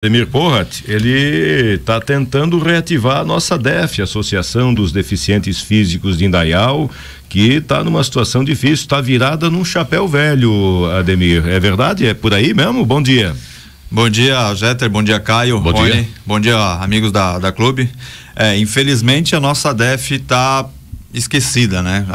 Ademir Porrat, ele está tentando reativar a nossa ADEF, Associação dos Deficientes Físicos de Indaial, que está numa situação difícil, está virada num chapéu velho, Ademir. É verdade? É por aí mesmo? Bom dia. Bom dia, Jeter. Bom dia, Caio. Bom Rony. dia. Bom dia, amigos da Clube. Infelizmente, a nossa ADEF está esquecida, né?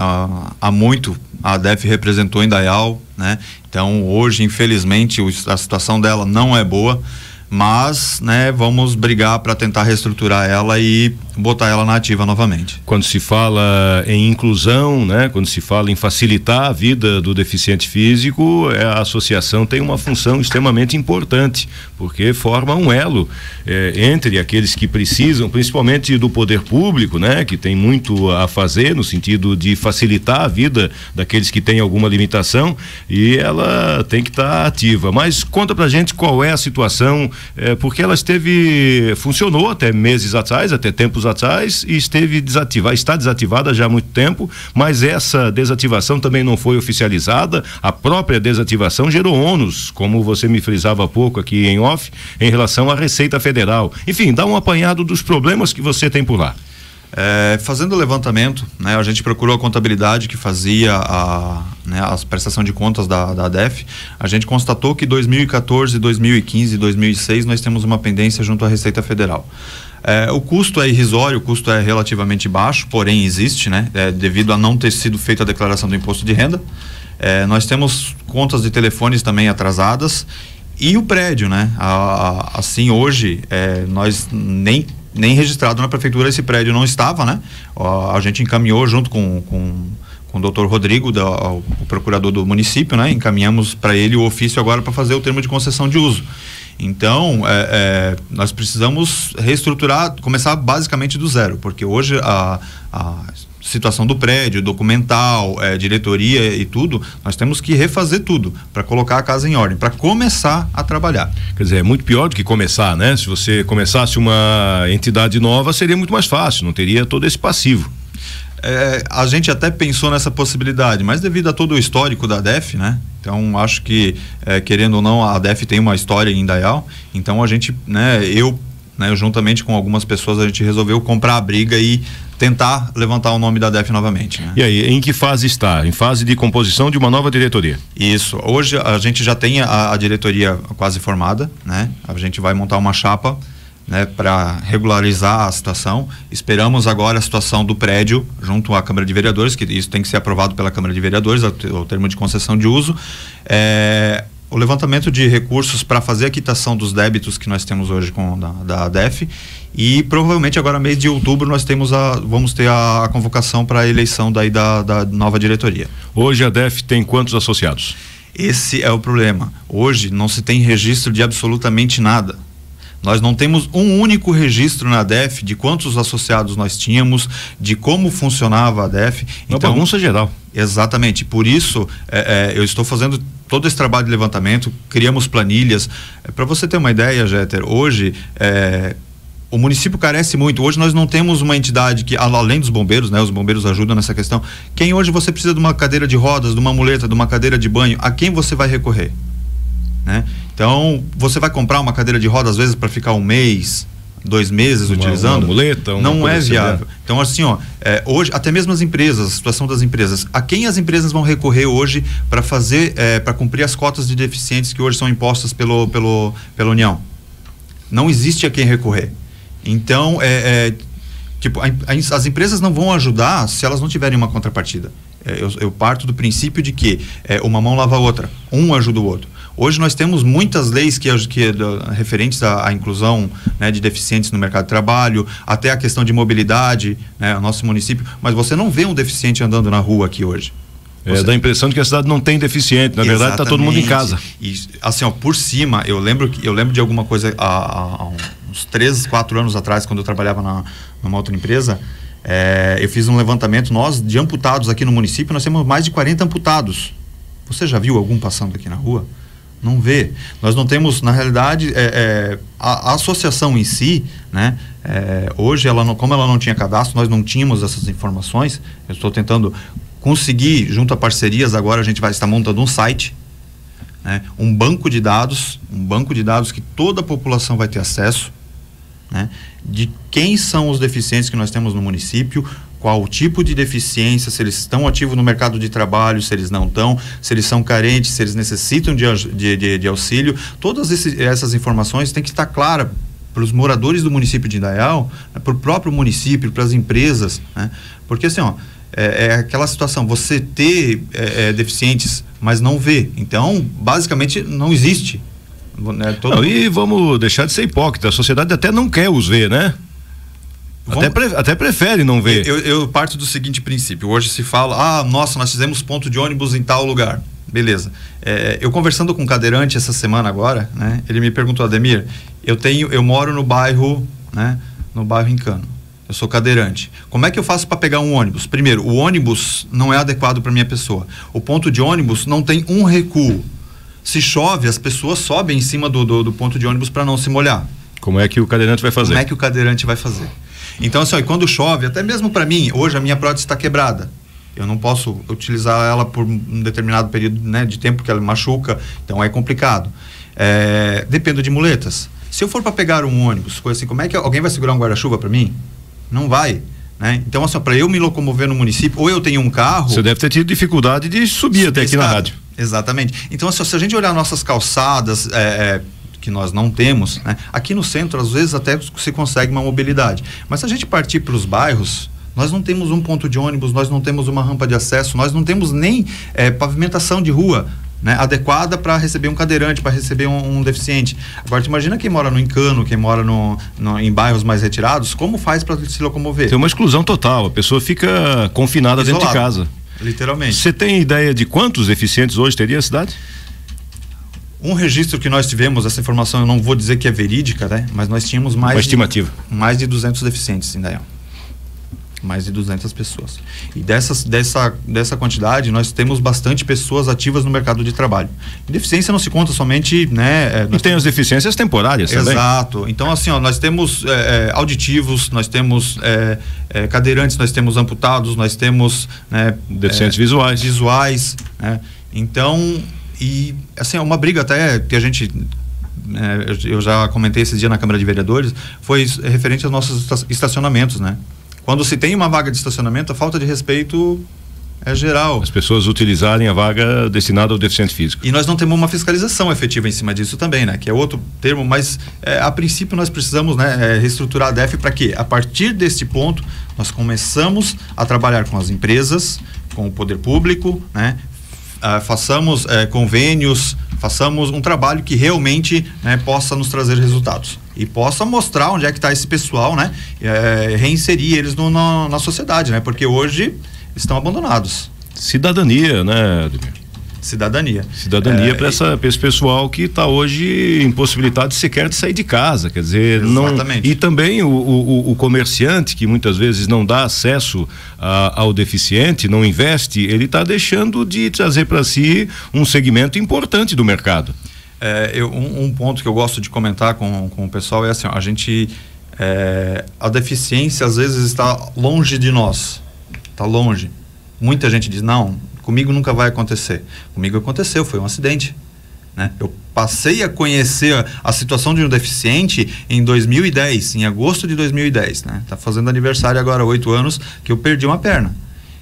Há muito a ADEF representou Indaial, né? Então, hoje, infelizmente, a situação dela não é boa. Mas, né, vamos brigar para tentar reestruturar ela e botar ela na ativa novamente. Quando se fala em inclusão, né, quando se fala em facilitar a vida do deficiente físico, a associação tem uma função extremamente importante, porque forma um elo entre aqueles que precisam, principalmente do poder público, né, que tem muito a fazer no sentido de facilitar a vida daqueles que têm alguma limitação, e ela tem que estar ativa. Mas conta pra gente qual é a situação. Porque ela funcionou até meses atrás, até tempos atrás, e está desativada já há muito tempo, mas essa desativação também não foi oficializada. A própria desativação gerou ônus, como você me frisava há pouco aqui em off, em relação à Receita Federal. Enfim, dá um apanhado dos problemas que você tem por lá. Fazendo o levantamento, né, a gente procurou a contabilidade que fazia a prestação de contas da ADEF. A gente constatou que 2014, 2015 e 2006 nós temos uma pendência junto à Receita Federal. O custo é irrisório, o custo é relativamente baixo, porém existe, né, devido a não ter sido feita a declaração do imposto de renda. Nós temos contas de telefones também atrasadas e o prédio, né, assim hoje nós nem registrado na prefeitura esse prédio não estava, né? A gente encaminhou junto com o doutor Rodrigo, o procurador do município, né? Encaminhamos para ele o ofício agora para fazer o termo de concessão de uso. Então, nós precisamos reestruturar, começar basicamente do zero, porque hoje a situação do prédio, documental, diretoria e tudo, nós temos que refazer tudo para colocar a casa em ordem, para começar a trabalhar. Quer dizer, é muito pior do que começar, né? Se você começasse uma entidade nova, seria muito mais fácil, não teria todo esse passivo. A gente até pensou nessa possibilidade, mas devido a todo o histórico da ADEF, né? Então, acho que, querendo ou não, a ADEF tem uma história em Indaial, então a gente, né, eu juntamente com algumas pessoas, a gente resolveu comprar a briga e tentar levantar o nome da ADEF novamente, né? E aí, em que fase está? Em fase de composição de uma nova diretoria? Isso, hoje a gente já tem a diretoria quase formada, né? A gente vai montar uma chapa, né, para regularizar a situação. Esperamos agora a situação do prédio junto à Câmara de Vereadores, que isso tem que ser aprovado pela Câmara de Vereadores, o termo de concessão de uso. O levantamento de recursos para fazer a quitação dos débitos que nós temos hoje da ADEF, e provavelmente agora mês de outubro nós vamos ter a convocação para a eleição da nova diretoria. Hoje a ADEF tem quantos associados? Esse é o problema. Hoje não se tem registro de absolutamente nada. Nós não temos um único registro na ADEF de quantos associados nós tínhamos, de como funcionava a ADEF. Uma bagunça geral. Exatamente. Por isso, eu estou fazendo todo esse trabalho de levantamento, criamos planilhas. Para você ter uma ideia, Jeter, hoje o município carece muito. Hoje nós não temos uma entidade que, além dos bombeiros, né, os bombeiros ajudam nessa questão. Quem hoje você precisa de uma cadeira de rodas, de uma muleta, de uma cadeira de banho, a quem você vai recorrer? Né? Então, você vai comprar uma cadeira de roda às vezes para ficar um mês, 2 meses utilizando, uma muleta, não é viável. Então, assim, hoje, até mesmo as empresas, a situação das empresas, a quem as empresas vão recorrer hoje para fazer, para cumprir as cotas de deficientes que hoje são impostas pela União? Não existe a quem recorrer. Então, as empresas não vão ajudar se elas não tiverem uma contrapartida. Eu parto do princípio de que uma mão lava a outra, um ajuda o outro. Hoje nós temos muitas leis referentes à inclusão, né, de deficientes no mercado de trabalho, até a questão de mobilidade, né, no nosso município, mas você não vê um deficiente andando na rua aqui hoje. Dá a impressão de que a cidade não tem deficiente, na verdade está todo mundo em casa. E assim, por cima, eu lembro de alguma coisa há uns 3, 4 anos atrás, quando eu trabalhava numa outra empresa, eu fiz um levantamento, nós de amputados aqui no município, nós temos mais de 40 amputados. Você já viu algum passando aqui na rua? Não vê. Nós não temos, na realidade, a associação em si, né? Hoje, como ela não tinha cadastro, nós não tínhamos essas informações. Eu estou tentando conseguir, junto a parcerias, agora a gente vai estar montando um site né, um banco de dados que toda a população vai ter acesso, né, de quem são os deficientes que nós temos no município, qual o tipo de deficiência, se eles estão ativos no mercado de trabalho, se eles não estão, se eles são carentes, se eles necessitam de auxílio. Todas essas informações têm que estar claras para os moradores do município de Indaial, né, para o próprio município, para as empresas, né? Porque assim, é aquela situação, você ter deficientes, mas não vê. Então, basicamente, não existe. Né? E vamos deixar de ser hipócrita, a sociedade até não quer os ver, né? Até prefere não ver. Eu parto do seguinte princípio. Hoje se fala, nossa, nós fizemos ponto de ônibus em tal lugar. Beleza. Eu conversando com um cadeirante essa semana agora, né? Ele me perguntou, Ademir, eu moro no bairro, né? No bairro Encano. Eu sou cadeirante. Como é que eu faço para pegar um ônibus? Primeiro, o ônibus não é adequado para minha pessoa. O ponto de ônibus não tem um recuo. Se chove, as pessoas sobem em cima do ponto de ônibus para não se molhar. Como é que o cadeirante vai fazer? Como é que o cadeirante vai fazer? Então, assim, quando chove, até mesmo para mim, hoje a minha prótese está quebrada. Eu não posso utilizar ela por um determinado período, né, de tempo que ela machuca, então é complicado. Dependo de muletas. Se eu for para pegar um ônibus, coisa assim, como é que alguém vai segurar um guarda-chuva para mim? Não vai. Né? Então, assim, para eu me locomover no município, ou eu tenho um carro... Você deve ter tido dificuldade de subir até aqui na rádio. Exatamente. Então, assim, se a gente olhar nossas calçadas... que nós não temos, né? Aqui no centro às vezes até se consegue uma mobilidade, mas se a gente partir para os bairros, nós não temos um ponto de ônibus, nós não temos uma rampa de acesso, nós não temos nem pavimentação de rua, né, adequada para receber um cadeirante, para receber um deficiente. Agora, tu imagina quem mora no Encano, quem mora em bairros mais retirados, como faz para se locomover? Tem uma exclusão total, a pessoa fica confinada isolada, dentro de casa. Literalmente. Você tem ideia de quantos deficientes hoje teria a cidade? Um registro que nós tivemos, essa informação eu não vou dizer que é verídica, né? Mas nós tínhamos uma estimativa. Mais de 200 deficientes em Indaial. Mais de 200 pessoas. E dessa quantidade, nós temos bastante pessoas ativas no mercado de trabalho. E deficiência não se conta somente, né? E tem as deficiências temporárias também. Exato. Então, assim, nós temos auditivos, nós temos cadeirantes, nós temos amputados, nós temos... deficientes visuais, né? Então... E, assim, uma briga até que a gente, eu já comentei esse dia na Câmara de Vereadores, foi referente aos nossos estacionamentos, né? Quando se tem uma vaga de estacionamento, a falta de respeito é geral. As pessoas utilizarem a vaga destinada ao deficiente físico. E nós não temos uma fiscalização efetiva em cima disso também, né? Que é outro termo, mas a princípio nós precisamos, né, reestruturar a DEF para que, a partir deste ponto, nós começamos a trabalhar com as empresas, com o poder público, né? Façamos convênios, façamos um trabalho que realmente, né, possa nos trazer resultados e possa mostrar onde é que está esse pessoal, né, reinserir eles na sociedade, né, porque hoje estão abandonados. Cidadania, né, Ademir? Cidadania para esse pessoal que está hoje impossibilitado sequer de sair de casa, quer dizer, exatamente. Não, e também o comerciante que muitas vezes não dá acesso ao deficiente, não investe, ele está deixando de trazer para si um segmento importante do mercado. Um ponto que eu gosto de comentar com o pessoal é assim, a deficiência às vezes está longe de nós, está longe. Muita gente diz, não, comigo nunca vai acontecer. Comigo aconteceu, foi um acidente, né? Eu passei a conhecer a situação de um deficiente em 2010, em agosto de 2010, né? Tá fazendo aniversário agora, 8 anos, que eu perdi uma perna.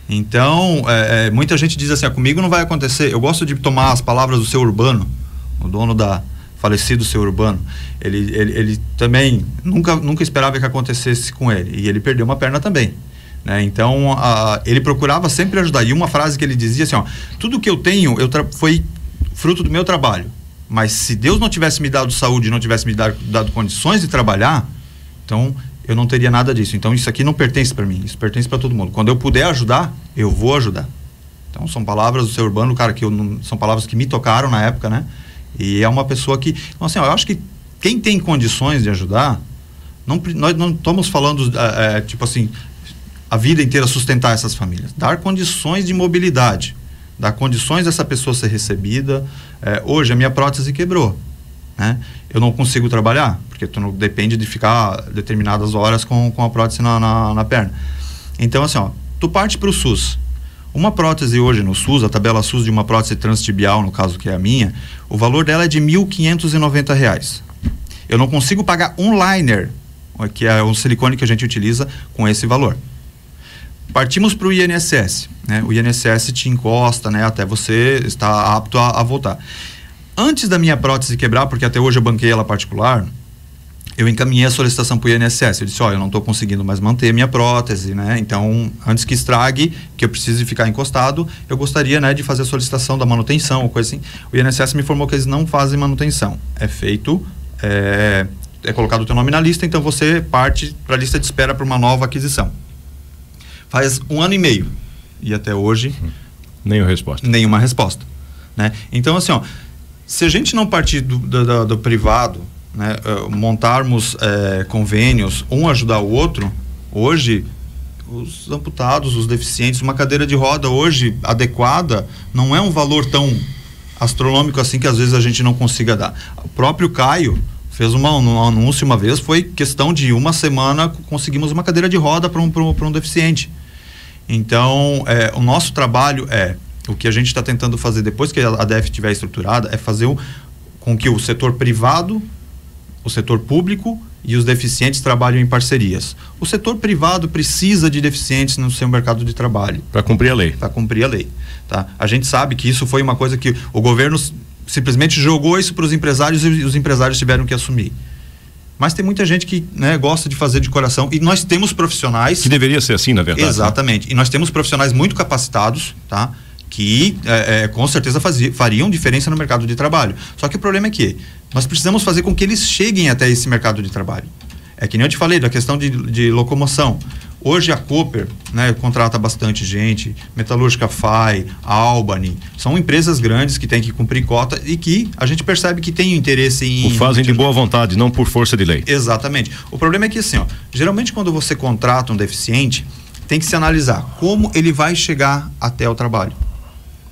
Então, muita gente diz assim, comigo não vai acontecer. Eu gosto de tomar as palavras do seu Urbano, o dono falecido seu Urbano. Ele também nunca esperava que acontecesse com ele, e ele perdeu uma perna também. Então, ele procurava sempre ajudar. E uma frase que ele dizia assim, tudo que eu tenho foi fruto do meu trabalho. Mas se Deus não tivesse me dado saúde, não tivesse me dado condições de trabalhar, então eu não teria nada disso. Então isso aqui não pertence para mim, isso pertence para todo mundo. Quando eu puder ajudar, eu vou ajudar. Então são palavras do seu Urbano, cara, são palavras que me tocaram na época, né? E é uma pessoa que... Então, assim, eu acho que quem tem condições de ajudar, nós não estamos falando, tipo assim... a vida inteira sustentar essas famílias, dar condições de mobilidade, dar condições dessa pessoa ser recebida. Hoje a minha prótese quebrou, né? Eu não consigo trabalhar, porque tu não depende de ficar determinadas horas com a prótese na perna. Então, assim, tu parte para o SUS. Uma prótese hoje no SUS, a tabela SUS de uma prótese transtibial, no caso que é a minha, o valor dela é de R$ 1.590. Eu não consigo pagar um liner, que é o silicone que a gente utiliza, com esse valor. Partimos para o INSS, né? O INSS te encosta, né, até você estar apto a voltar. Antes da minha prótese quebrar, porque até hoje eu banquei ela particular, eu encaminhei a solicitação para o INSS. Eu disse, eu não estou conseguindo mais manter a minha prótese, né? Então, antes que estrague, que eu precise ficar encostado, eu gostaria, né, de fazer a solicitação da manutenção, ou coisa assim. O INSS me informou que eles não fazem manutenção. É feito, é colocado o teu nome na lista, então você parte para a lista de espera para uma nova aquisição. Faz 1 ano e meio. E até hoje... Nenhuma resposta. Nenhuma resposta, né? Então, assim, se a gente não partir do privado, né, montarmos convênios, um ajudar o outro, hoje os amputados, os deficientes, uma cadeira de roda hoje adequada não é um valor tão astronômico assim que às vezes a gente não consiga dar. O próprio Caio fez um anúncio uma vez, foi questão de 1 semana conseguimos uma cadeira de roda para um deficiente. Então, o nosso trabalho o que a gente está tentando fazer depois que a DEF estiver estruturada, é fazer com que o setor privado, o setor público e os deficientes trabalhem em parcerias. O setor privado precisa de deficientes no seu mercado de trabalho. Para cumprir a lei. Para cumprir a lei. Tá? A gente sabe que isso foi uma coisa que o governo simplesmente jogou isso para os empresários e os empresários tiveram que assumir. Mas tem muita gente que, né, gosta de fazer de coração, e nós temos profissionais... Que deveria ser assim, na verdade. Exatamente. Né? E nós temos profissionais muito capacitados, tá? Que com certeza fariam diferença no mercado de trabalho. Só que o problema é que nós precisamos fazer com que eles cheguem até esse mercado de trabalho. É que nem eu te falei da questão de locomoção. Hoje a Cooper, né, contrata bastante gente, Metalúrgica FAI, Albany, são empresas grandes que têm que cumprir cota e que a gente percebe que tem interesse em... O fazem de boa vontade, não por força de lei. Exatamente. O problema é que assim, geralmente quando você contrata um deficiente, tem que se analisar como ele vai chegar até o trabalho.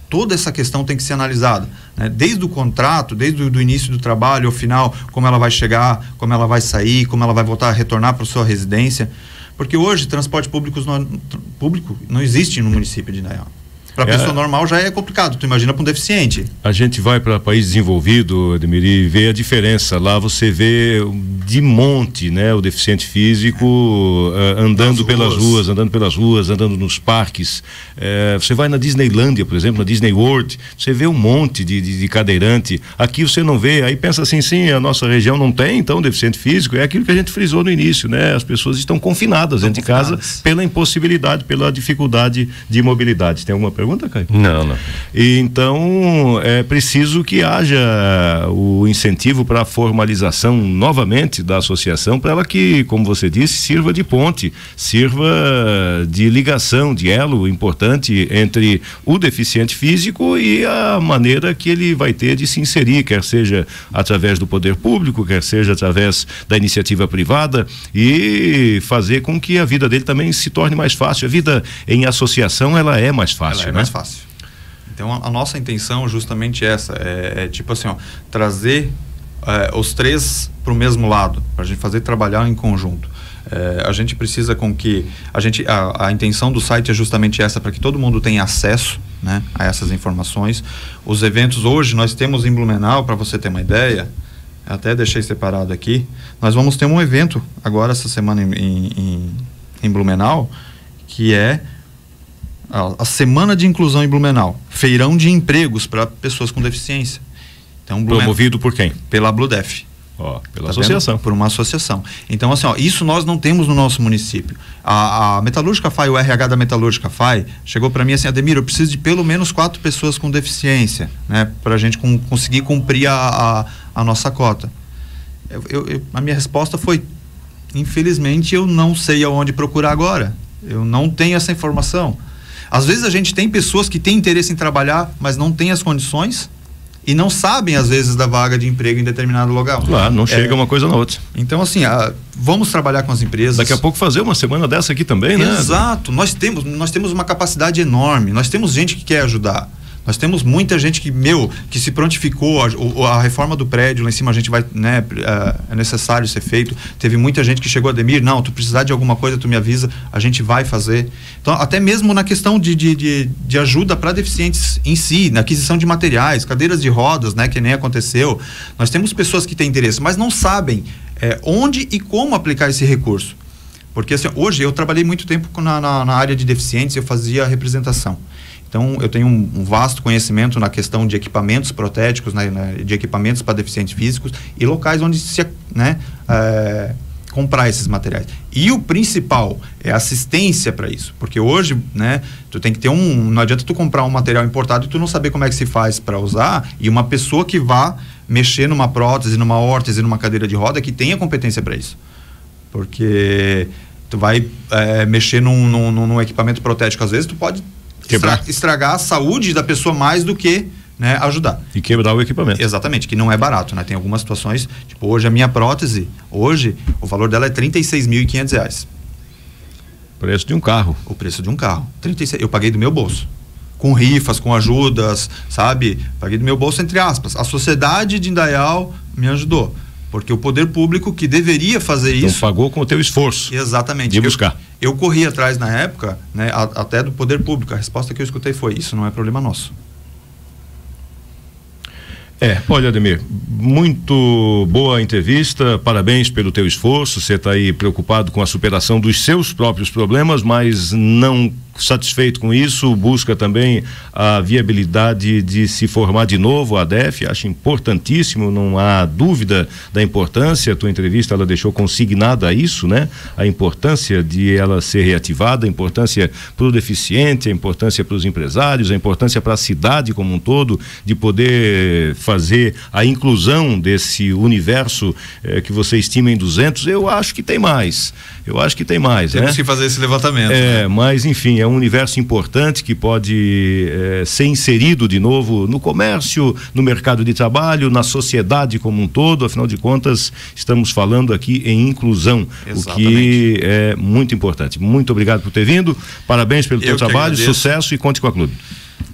Toda essa questão tem que ser analisada, né? Desde o contrato, desde o início do trabalho ao final, como ela vai chegar, como ela vai sair, como ela vai voltar a retornar para a sua residência. Porque hoje transporte público não existe no município de Indaial. Para pessoa normal já é complicado, tu imagina para um deficiente. A gente vai para país desenvolvido, Ademir, e vê a diferença. Lá você vê de monte, né, o deficiente físico andando pelas ruas, andando nos parques. Você vai na Disneylândia, por exemplo, na Disney World, você vê um monte de cadeirante. Aqui você não vê, aí pensa assim, sim, a nossa região não tem, então, deficiente físico. É aquilo que a gente frisou no início, né? As pessoas estão confinadas dentro de casa pela impossibilidade, pela dificuldade de mobilidade. Tem alguma pergunta, Caio? Não. E então é preciso que haja o incentivo para a formalização novamente da associação, para ela que, como você disse, sirva de ponte, sirva de ligação, de elo importante entre o deficiente físico e a maneira que ele vai ter de se inserir, quer seja através do poder público, quer seja através da iniciativa privada, e fazer com que a vida dele também se torne mais fácil. A vida em associação, ela é mais fácil, mais fácil. Então a nossa intenção justamente essa, tipo assim, trazer os três para o mesmo lado, para a gente fazer trabalhar em conjunto. A gente precisa com que a intenção do site é justamente essa, para que todo mundo tenha acesso, né, a essas informações. Os eventos hoje nós temos em Blumenau, para você ter uma ideia, até deixei separado aqui, nós vamos ter um evento agora essa semana em Blumenau, que é a Semana de Inclusão em Blumenau, feirão de empregos para pessoas com deficiência. Então, promovido por quem? Pela Bludef. Pela associação. Por uma associação. Então, assim, isso nós não temos no nosso município. A Metalúrgica FAI, o RH da Metalúrgica FAI, chegou para mim assim: Ademir, eu preciso de pelo menos 4 pessoas com deficiência, né, para a gente conseguir cumprir a nossa cota. A minha resposta foi: infelizmente, eu não sei aonde procurar agora. Eu não tenho essa informação. Às vezes a gente tem pessoas que têm interesse em trabalhar, mas não têm as condições e não sabem, às vezes, da vaga de emprego em determinado lugar. Claro, não chega uma coisa na outra. Então, assim, vamos trabalhar com as empresas. Daqui a pouco fazer uma semana dessa aqui também, né? Exato. Nós temos uma capacidade enorme. Nós temos gente que quer ajudar. Nós temos muita gente que se prontificou, a reforma do prédio lá em cima a gente vai, né, é necessário ser feito. Teve muita gente que chegou a Ademir, não, tu precisar de alguma coisa, tu me avisa, a gente vai fazer. Então, até mesmo na questão de ajuda para deficientes em si, na aquisição de materiais, cadeiras de rodas, né, que nem aconteceu. Nós temos pessoas que têm interesse, mas não sabem onde e como aplicar esse recurso. Porque assim, hoje eu trabalhei muito tempo na área de deficientes, eu fazia representação. Então, eu tenho um vasto conhecimento na questão de equipamentos protéticos, de equipamentos para deficientes físicos e locais onde se comprar esses materiais. E o principal é assistência para isso, porque hoje, né, tu tem que ter não adianta tu comprar um material importado e tu não saber como é que se faz para usar, e uma pessoa que vá mexer numa prótese, numa órtese, numa cadeira de roda, que tenha competência para isso. Porque tu vai mexer num equipamento protético, às vezes tu pode estragar a saúde da pessoa mais do que, né, ajudar. E quebrar o equipamento. Exatamente, que não é barato, né? Tem algumas situações, tipo, hoje a minha prótese, hoje, o valor dela é R$36.500. Preço de um carro. O preço de um carro. 36, eu paguei do meu bolso. Com rifas, com ajudas, sabe? Paguei do meu bolso, entre aspas. A sociedade de Indaial me ajudou. Porque o poder público que deveria fazer isso... Então pagou com o teu esforço. Exatamente. De buscar. Eu corri atrás na época, né, até do poder público. A resposta que eu escutei foi: isso não é problema nosso. Olha, Ademir, muito boa entrevista, parabéns pelo teu esforço. Você está aí preocupado com a superação dos seus próprios problemas, mas não satisfeito com isso, busca também a viabilidade de se formar de novo. A ADEF, acho importantíssimo, não há dúvida da importância. A tua entrevista, ela deixou consignada isso, né? A importância de ela ser reativada, a importância para o deficiente, a importância para os empresários, a importância para a cidade como um todo, de poder fazer a inclusão desse universo que você estima em 200. Eu acho que tem mais. Temos que fazer esse levantamento. Né? Mas enfim, é um universo importante que pode ser inserido de novo no comércio, no mercado de trabalho, na sociedade como um todo. Afinal de contas, estamos falando aqui em inclusão. Exatamente. O que é muito importante. Muito obrigado por ter vindo, parabéns pelo teu trabalho, sucesso, e conte com a Clube.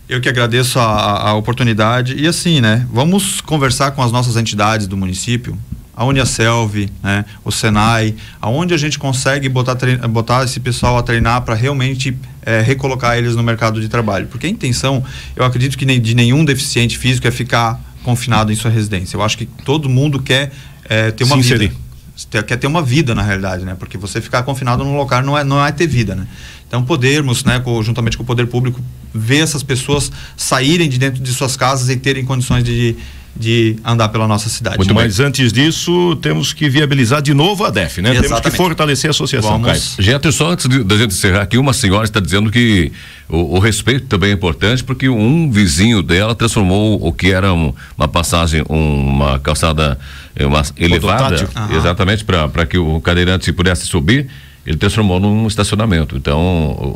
Eu que agradeço a oportunidade. E assim, né, vamos conversar com as nossas entidades do município, a Uniaselv, né, o Senai, aonde a gente consegue botar esse pessoal a treinar para realmente recolocar eles no mercado de trabalho. Porque a intenção, eu acredito que de nenhum deficiente físico é ficar confinado em sua residência. Eu acho que todo mundo quer ter uma vida. Quer ter uma vida, na realidade, né? Porque você ficar confinado num local não é ter vida, né? Então, podermos, né, juntamente com o poder público, ver essas pessoas saírem de dentro de suas casas e terem condições de andar pela nossa cidade. Muito, mas antes disso, temos que viabilizar de novo a ADEF, né? Exatamente. Temos que fortalecer a associação. Gente, só antes da gente encerrar aqui, uma senhora está dizendo que o respeito também é importante, porque um vizinho dela transformou o que era uma passagem, uma calçada elevada, exatamente, para que o cadeirante pudesse subir. Ele transformou num estacionamento. Então,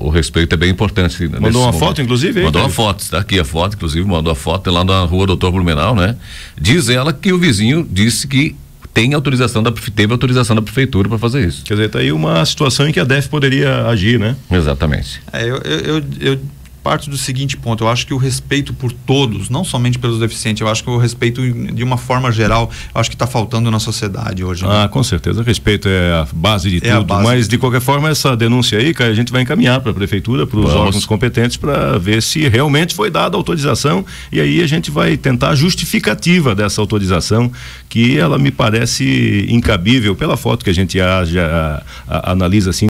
o respeito é bem importante. Mandou uma foto, inclusive? Mandou uma foto, está aqui a foto, inclusive, mandou a foto lá na rua Doutor Blumenau, né? Diz ela que o vizinho disse que teve autorização da prefeitura para fazer isso. Quer dizer, está aí uma situação em que a ADEF poderia agir, né? Exatamente. Eu parto do seguinte ponto: eu acho que o respeito por todos, não somente pelos deficientes, eu acho que o respeito de uma forma geral, eu acho que está faltando na sociedade hoje. Né? Com certeza, o respeito é a base de tudo, mas de qualquer forma essa denúncia aí, cara, a gente vai encaminhar para a prefeitura, para os órgãos competentes, para ver se realmente foi dada a autorização, e aí a gente vai tentar a justificativa dessa autorização, que ela me parece incabível pela foto que a gente analisa assim.